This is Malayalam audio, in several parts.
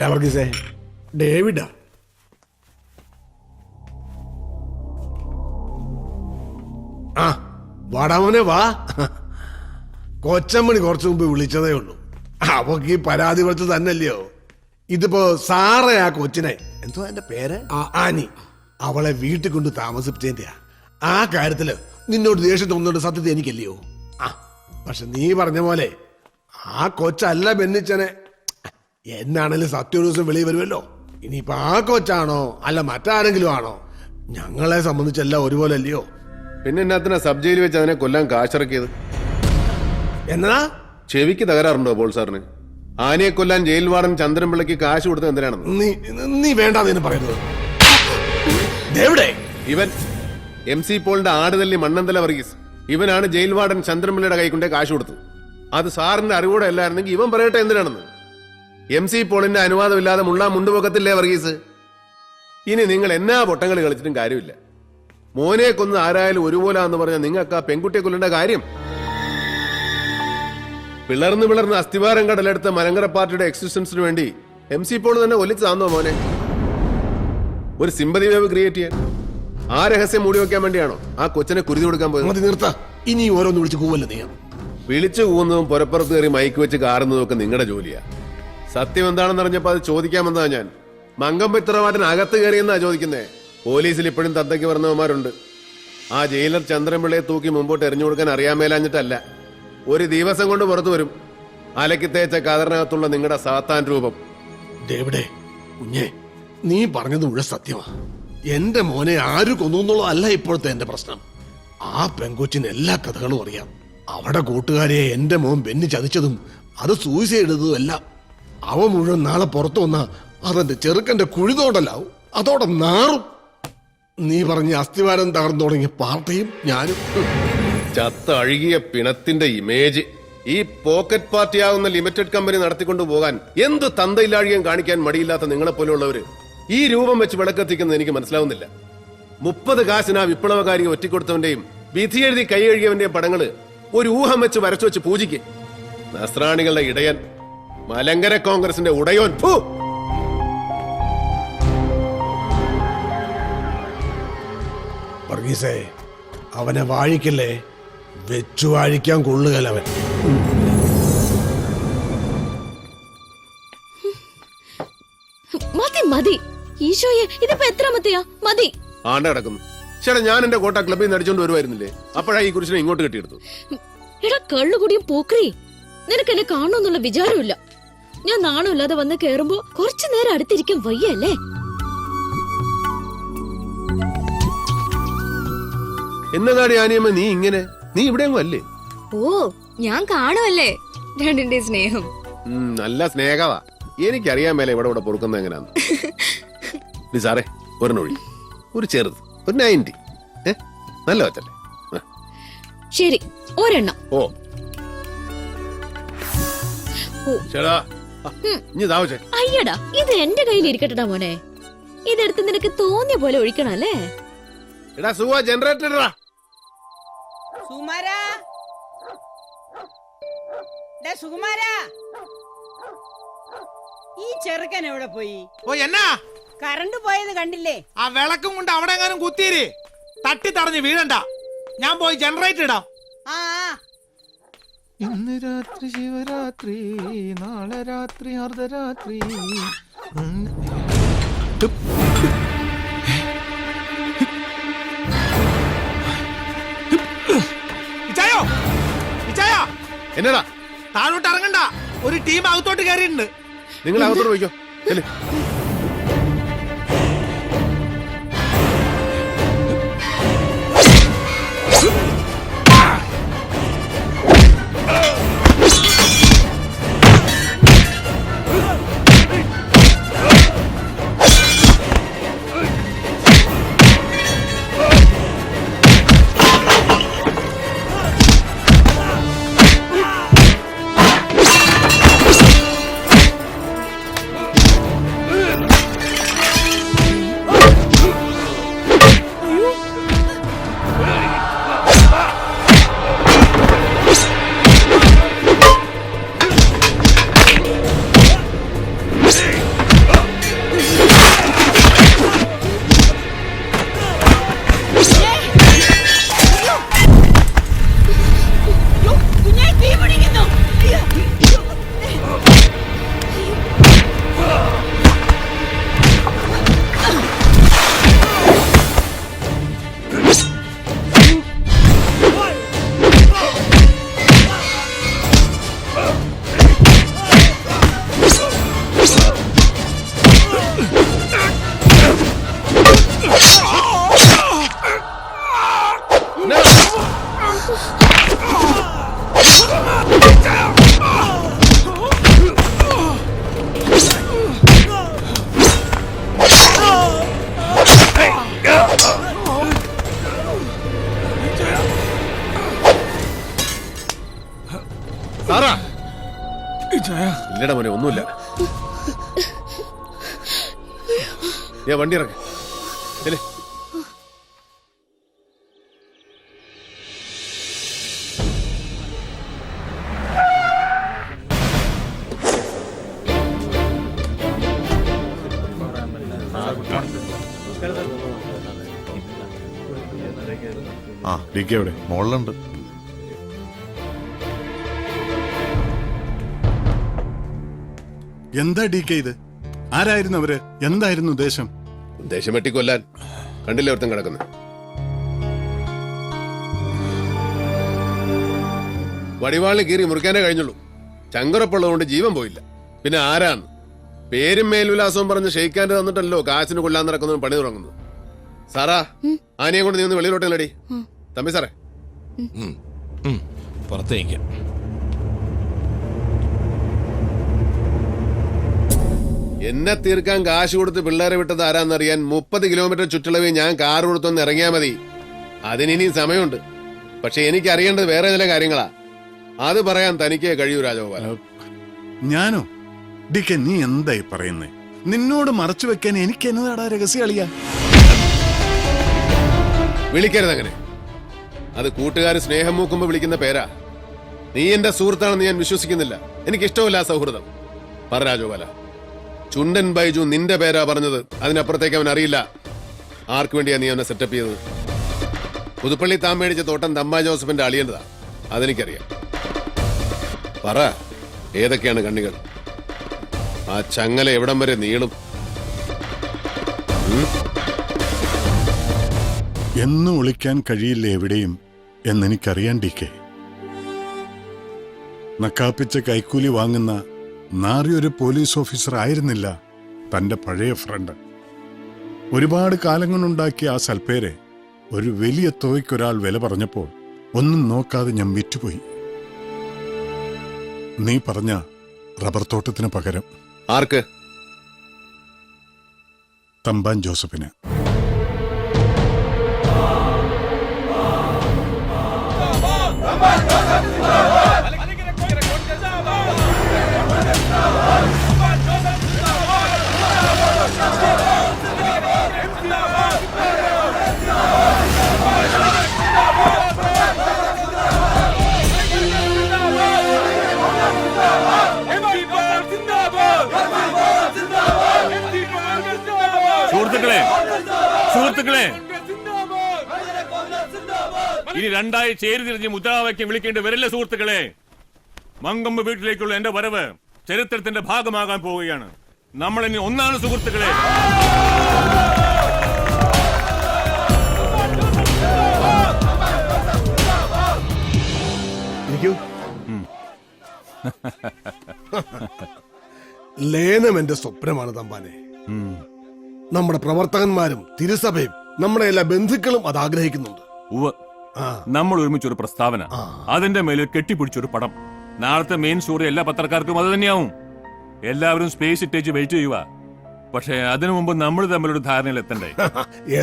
ആരാ വർഗീസേ? ഡേവിഡാ? ആ വാടാമോനെ വാ. കൊച്ചമ്മണി കുറച്ചു മുമ്പ് വിളിച്ചതേ ഉള്ളൂ. അവക്ക് ഈ പരാതി കൊടുത്ത് തന്നെയല്ലയോ. ഇതിപ്പോ സാറേ ആ കൊച്ചിനെ, എന്തോ എന്റെ പേര്, ആനി, അവളെ വീട്ടിൽ കൊണ്ട് താമസിപ്പിച്ചതിന്റെയാ. ആ കാര്യത്തില് നിന്നോട് ദേഷ്യം തോന്നുന്നുണ്ട്, സത്യത്തെ എനിക്കല്ലയോ. ആ പക്ഷെ നീ പറഞ്ഞ പോലെ ആ കൊച്ചല്ല ബെന്നിച്ചനെ. എന്നാണേലും സത്യ ഒരു ദിവസം വെളി വരുമല്ലോ. ഇനിയിപ്പൊ ആ കൊച്ചാണോ അല്ല മറ്റാരെങ്കിലും ആണോ, ഞങ്ങളെ സംബന്ധിച്ചെല്ലാം ഒരുപോലെ അല്ലയോ. പിന്നെ എന്നാത്തിനാ സബ് ജയിലിൽ വെച്ച് അതിനെ കൊല്ലാൻ കാശിറക്കിയത്? എന്നാ ചെവിക്ക് തകരാറുണ്ടോ പോൾ സാറിന്? ആനയെ കൊല്ലാൻ ജയിൽ വാർഡൻ ചന്ദ്രൻപിള്ളയ്ക്ക് കാശ് കൊടുത്തത് എന്തിനാണെന്ന് നീ വേണ്ടാന്ന് പറയുന്നത്. ഇവൻ MC പോളിന്റെ ആടുതല്ലി മണ്ണന്തല വർഗീസ്, ഇവനാണ് ജയിൽ വാർഡൻ ചന്ദ്രൻപിള്ളയുടെ കൈ കൊണ്ടേ കാശ് കൊടുത്തത്. അത് സാറിന്റെ അറിവോടെ അല്ലായിരുന്നെങ്കിൽ ഇവൻ പറയട്ടെ എന്തിനാണെന്ന്. MC പോളിന്റെ അനുവാദമില്ലാതെ മുള്ളാൻ മുണ്ടുപോക്കത്തില്ലേ വർഗീസ്? ഇനി നിങ്ങൾ എന്നാ പൊട്ടങ്ങൾ കളിച്ചിട്ടും കാര്യമില്ല. മോനെ കൊന്ന് ആരായാലും ഒരുപോലാന്ന് പറഞ്ഞാൽ നിങ്ങൾക്ക് ആ പെൺകുട്ടിയെ കൊല്ലേണ്ട കാര്യം. പിളർന്ന് അസ്ഥിവാരം കടലെടുത്ത മലങ്കര പാർട്ടിയുടെ എക്സിസ്റ്റൻസിന് വേണ്ടി MC പോൾ തന്നെ ഒലിച്ചു താന്നോ മോനെ? ഒരു സിമ്പതി വേവ് ക്രിയേറ്റ് ചെയ്യാൻ, ആ രഹസ്യം മൂടി വെക്കാൻ വേണ്ടിയാണോ ആ കൊച്ചിനെ കുരുതി കൊടുക്കാൻ പോയത്? നിർത്താ, ഇനി ഓരോന്ന് വിളിച്ച് കൂവല്ലേ നീ. വിളിച്ചു കൂവുന്നതും പുറപ്പുറത്ത് കയറി മൈക്ക് വെച്ച് കാറുന്നതും ഒക്കെ നിങ്ങളുടെ ജോലിയാ. സത്യം എന്താണെന്ന് അറിഞ്ഞപ്പോ അത് ചോദിക്കാമെന്നാ ഞാൻ. മങ്കം പിത്രമാറ്റൻ അകത്ത് കയറിയെന്നാ ചോദിക്കുന്നേ. പോലീസിൽ ഇപ്പോഴും തന്തയ്ക്ക് പറഞ്ഞവന്മാരുണ്ട്. ആ ജയിലർ ചന്ദ്രൻപിള്ളയെ തൂക്കി മുമ്പോട്ട് എറിഞ്ഞു കൊടുക്കാൻ അറിയാൻ മേലാഞ്ഞിട്ടല്ല, ഒരു ദിവസം കൊണ്ട് പുറത്തു വരും അലക്കി തേച്ച കതറിനകത്തുള്ള നിങ്ങളുടെ സാത്താൻ രൂപം. ദേവിടെ കുഞ്ഞെ, നീ പറഞ്ഞത് മുഴുവൻ സത്യമാ. എന്റെ മോനെ ആര് കൊന്നു എന്നുള്ളതല്ല ഇപ്പോഴത്തെ എന്റെ പ്രശ്നം. ആ പെങ്കൊച്ചിന് എല്ലാ കഥകളും അറിയാം. അവിടെ കൂട്ടുകാരെ എന്റെ മോൻ ബെന്നി ചതിച്ചതും അത് സൂയിസൈഡ് ചെയ്തതും എല്ലാം. അവ മുഴുവൻ നാളെ പുറത്തു വന്ന അതെന്റെ ചെറുക്കന്റെ കുഴിതോടലാവും, അതോടെ നാറും. നീ പറഞ്ഞ അസ്ഥിവാരം തകർന്നു തുടങ്ങിയ പാർട്ടിയും ഞാനും. ചത്ത അഴുകിയ പിണത്തിന്റെ ഇമേജ് ഈ പോക്കറ്റ് പാർട്ടിയാവുന്ന ലിമിറ്റഡ് കമ്പനി നടത്തിക്കൊണ്ടു പോകാൻ എന്ത് തന്തയില്ലാഴികം കാണിക്കാൻ മടിയില്ലാത്ത നിങ്ങളെപ്പോലുള്ളവര് ഈ രൂപം വെച്ച് വിളക്കെത്തിക്കുന്നത് എനിക്ക് മനസ്സിലാവുന്നില്ല. 30 കാശിന് ആ വിപ്ലവകാരിയെ ഒറ്റിക്കൊടുത്തവന്റെയും വിധി എഴുതി കൈ കഴുകിയവന്റെയും പടങ്ങള് ഒരു ഊഹം വെച്ച് വരച്ചു വെച്ച് പൂജിക്ക്. നസ്രാണികളുടെ ഇടയൻ, മലങ്കര കോൺഗ്രസിന്റെ ഉടയോൻ. വർഗീസേ, അവനെ വാഴിക്കല്ലേ, വെച്ചു വാഴിക്കാൻ കൊള്ളുകലവൻ. മതി മതി ഈശോയെ, ഇതിപ്പോ എത്രാമത്തെയാ? മതി. ആണ്ട കിടക്കുന്നു. ചേട്ടാ, ഞാൻ എന്റെ കോട്ട ക്ലബിൽ നിന്ന് അടിച്ചോണ്ട് വരുമായിരുന്നില്ലേ? അപ്പോഴാ ഈ കുരിശിനെ ഇങ്ങോട്ട് കെട്ടിയെടുത്തു. എടാ കള്ളുകൂടിയും പോക്കറി, നിനക്ക് എന്നെ കാണണമെന്നുള്ള വിചാരമില്ല. ഞാൻ നാണമില്ലാതെ വന്ന് കേറുമ്പോ കുറച്ചു നേരം അടുത്തിരിക്കാൻ വയ്യല്ലേ? എന്നതാടി ആനിയമ്മ നീ ഇങ്ങനെ? നീ ഇവിടെ അല്ലേ? ഓ, ഞാൻ കാണുമല്ലേ രണ്ടിന്റെ സ്നേഹം. നല്ല സ്നേഹവാ. എനിക്കറിയാൻ മേലെ ഇവിടെ പൊറുക്കുന്ന എങ്ങനെയാന്ന്. സാറേ, ഒരു നൊഴി, ഒരു ചെറുത്, ഒരു 90. നല്ല വച്ചല്ലേ? ശരി, ഒരെണ്ണം. ഓ ചേടാ, ഇനി താമസേ. അയ്യടാ, ഇത് എന്റെ കയ്യിൽ ഇരിക്കട്ടടാ മോനെ. ഇതെടുത്ത് നിനക്ക് തോന്നിയ പോലെ ഒഴിക്കണം അല്ലേ? എടാ സുഖ ജനറേറ്റർ ഇടടാ. സുകുമാരാ, സുകുമാരാ, ഈ ചെറുക്കൻ എവിടെ പോയി? ഓ എന്നാ കറണ്ട് പോയത് കണ്ടില്ലേ? ആ വിളക്കും കൊണ്ട് അവിടെ എങ്ങാനും കുത്തിയിര്, തട്ടി തടഞ്ഞ് വീഴണ്ട. ഞാൻ പോയി ജനറേറ്റർ ഇടാം. ആ ഇന്ന് രാത്രി ശിവരാത്രി, നാളെ രാത്രി അർദ്ധരാത്രി. ഇച്ചായോ, ഇച്ചായോ, എന്നടാ? താഴോട്ട് ഇറങ്ങണ്ട, ഒരു ടീം അകത്തോട്ട് കയറിയിട്ടുണ്ട്. നിങ്ങൾ അകത്തോട്ട് പോയിക്കോ. ഒന്നുമില്ല. വണ്ടി ഇറങ്ങ. ആ ഡി കെ എവിടെ? മോളിലുണ്ട്. എന്താ ഡി കെ ഇത്? ആരായിരുന്നു അവര്? എന്തായിരുന്നു ഉദ്ദേശം? ദേശം വെട്ടിക്കൊല്ലാൻ. കണ്ടില്ലേ ഒരുത്തം കിടക്കുന്നത്? വടിവാളിന് കീറി മുറിക്കാനേ കഴിഞ്ഞുള്ളൂ. ചങ്കറപ്പുള്ളതുകൊണ്ട് ജീവൻ പോയില്ല. പിന്നെ ആരാണ് പേരും മേൽവിലാസവും പറഞ്ഞ് ഷെയ്ക്കാൻ്റെ തന്നിട്ടല്ലോ കാശിന് കൊല്ലാൻ നടക്കുന്നതും പണി തുടങ്ങുന്നത്. സാറാ, ആനയെ കൊണ്ട് നീ ഒന്ന് വെളിയിലോട്ടല്ലടി. തമ്പി സാറേ, പുറത്തേക്ക്. എന്നെ തീർക്കാൻ കാശ് കൊടുത്ത് പിള്ളേരെ വിട്ടത് ആരാന്നറിയാൻ 30 കിലോമീറ്റർ ചുറ്റളവിൽ ഞാൻ കാർ കൊടുത്തൊന്ന് ഇറങ്ങിയാൽ മതി. അതിനിനിയും സമയമുണ്ട്. പക്ഷെ എനിക്ക് അറിയേണ്ടത് വേറെ ചില കാര്യങ്ങളാ. അത് പറയാൻ തനിക്കേ കഴിയൂ രാജഗോപാലൻ. ഞാനോ? ഡി കെ, നീ എന്തായി പറയുന്നേ? നിന്നോട് മറച്ചു വെക്കാൻ എനിക്ക് എന്നതാടാ രഹസ്യം അളിയാ? വിളിക്കരുത് അങ്ങനെ. അത് കൂട്ടുകാർ സ്നേഹം മൂക്കുമ്പോ വിളിക്കുന്ന പേരാ. നീ എന്റെ സുഹൃത്താണെന്ന് ഞാൻ വിശ്വസിക്കുന്നില്ല. എനിക്കിഷ്ടമല്ല ആ സൗഹൃദം. പറ രാജഗോപാല, ചുണ്ടൻ ബൈജു നിന്റെ പേരാ പറഞ്ഞത്. അതിനപ്പുറത്തേക്ക് അവൻ അറിയില്ല. ആർക്കു വേണ്ടിയാ നീ അവനെ സെറ്റപ്പ് ചെയ്തത്? പുതുപ്പള്ളി താൻ മേടിച്ച തോട്ടം തമ്പാ ജോസഫിന്റെ അളിയേണ്ടതാ. അതെനിക്കറിയാം. പറ, ഏതൊക്കെയാണ് കണ്ണികൾ? ആ ചങ്ങല എവിടം വരെ നീളും? എന്നും ഒളിക്കാൻ കഴിയില്ല എവിടെയും എന്നെനിക്കറിയാൻ ഡി കെ. നക്കാപ്പിച്ച കൈക്കൂലി വാങ്ങുന്ന നാറിയൊരു പോലീസ് ഓഫീസർ ആയിരുന്നില്ല തന്റെ പഴയ ഫ്രണ്ട്. ഒരുപാട് കാലം കൊണ്ടുണ്ടാക്കിയ ആ സൽപ്പേരെ ഒരു വലിയ തുകയ്ക്കൊരാൾ വില പറഞ്ഞപ്പോൾ ഒന്നും നോക്കാതെ ഞാൻ വിറ്റുപോയി. നീ പറഞ്ഞ റബ്ബർ തോട്ടത്തിന് പകരം. ആർക്ക്? തമ്പാൻ ജോസഫിന്. സുഹൃത്തുക്കളെ, ഇനി രണ്ടായി ചേരി തിരിഞ്ഞ് മുദ്രാവാക്യം വിളിക്കേണ്ടി വരില്ല സുഹൃത്തുക്കളെ. മങ്കമ്മ വീട്ടിലേക്കുള്ള എന്റെ വരവ് ചരിത്രത്തിന്റെ ഭാഗമാകാൻ പോവുകയാണ്. നമ്മൾ ഇനി ഒന്നാണ് സുഹൃത്തുക്കളെ. ലേനം എന്റെ സ്വപ്നമാണ് തമ്പാനെ. നമ്മുടെ പ്രവർത്തകന്മാരും തിരുസഭയും നമ്മുടെ എല്ലാ ബന്ധുക്കളും അത് ആഗ്രഹിക്കുന്നുണ്ട്. നമ്മൾ ഒരുമിച്ചൊരു പ്രസ്താവന, അതിന്റെ മേലിൽ കെട്ടിപ്പിടിച്ചൊരു പടം. നാളത്തെ മെയിൻ സ്റ്റോറി എല്ലാ പത്രക്കാർക്കും അത് തന്നെയാവും. എല്ലാവരും സ്പേസ് ഇട്ടേച്ച് വെയിറ്റ് ചെയ്യുക. പക്ഷെ അതിനു മുമ്പ് നമ്മൾ തമ്മിലൊരു ധാരണയിൽ എത്തണ്ടേ?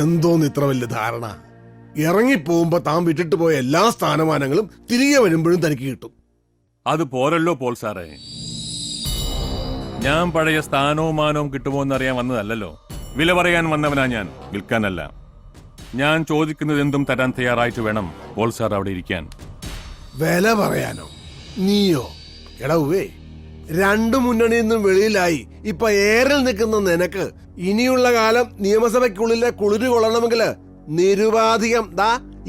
എന്തോന്ന് ഇത്ര വലിയ ധാരണ? ഇറങ്ങിപ്പോകുമ്പോ താൻ വിട്ടിട്ട് പോയ എല്ലാ സ്ഥാനമാനങ്ങളും തിരികെ വരുമ്പോഴും തനിക്ക് കിട്ടും. അത് പോരല്ലോ പോൾ സാറേ. ഞാൻ പഴയ സ്ഥാനവും മാനവും കിട്ടുമോ എന്നറിയാൻ വന്നതല്ലോ. വില പറയാൻ വന്നവനാ ഞാൻ, വിൽക്കാനല്ല. ഞാൻ ചോദിക്കുന്നത് എന്തും തരാൻ തയ്യാറായിട്ട് വേണം പോൾ സാർ അവിടെ ഇരിക്കാൻ. വില പറയാനോ? നീയോ? എടവേ, രണ്ടു മുന്നണിയിൽ നിന്നും വെളിയിലായി ഇപ്പൊ ഏറിൽ നിൽക്കുന്ന നിനക്ക് ഇനിയുള്ള കാലം നിയമസഭയ്ക്കുള്ളിലെ കുളിര് കൊള്ളണമെങ്കിൽ നിരുപാധികം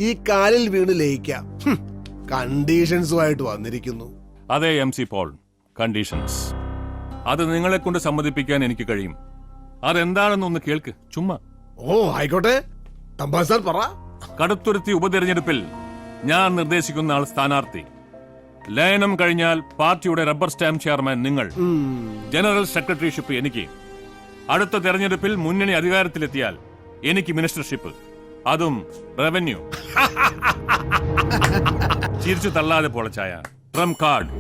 ഈ കാലിൽ വീണ് ലയിക്കാം. കണ്ടീഷൻസുമായിട്ട് വന്നിരിക്കുന്നു. അതെ MC പോൾ, കണ്ടീഷൻസ്. അത് നിങ്ങളെ കൊണ്ട് സമ്മതിപ്പിക്കാൻ എനിക്ക് കഴിയും. അതെന്താണെന്നൊന്ന് കേൾക്ക്, ചുമ്മാ. ഓ ആയിക്കോട്ടെ, തമ്പാൻ പറ. കടുത്തുരുത്തി ഉപതെരഞ്ഞെടുപ്പിൽ ഞാൻ നിർദ്ദേശിക്കുന്ന ആൾ സ്ഥാനാർത്ഥി. ലയനം കഴിഞ്ഞാൽ പാർട്ടിയുടെ റബ്ബർ സ്റ്റാമ്പ് ചെയർമാൻ നിങ്ങൾ, ജനറൽ സെക്രട്ടറിഷിപ്പ് എനിക്ക്. അടുത്ത തെരഞ്ഞെടുപ്പിൽ മുന്നണി അധികാരത്തിലെത്തിയാൽ എനിക്ക് മിനിസ്റ്റർഷിപ്പ്, അതും റവന്യൂ. ചിരിച്ചു തള്ളാതെ പൊളച്ചായ ട്രംപ് കാർഡ്,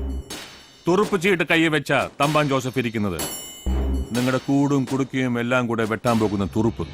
തുറുപ്പ് ചീട്ട് കൈ വെച്ച തമ്പാൻ ജോസഫ് ഇരിക്കുന്നത്. നിങ്ങളുടെ കൂടും കുടുക്കിയും എല്ലാം കൂടെ വെട്ടാൻ പോകുന്ന തുറുപ്പ്.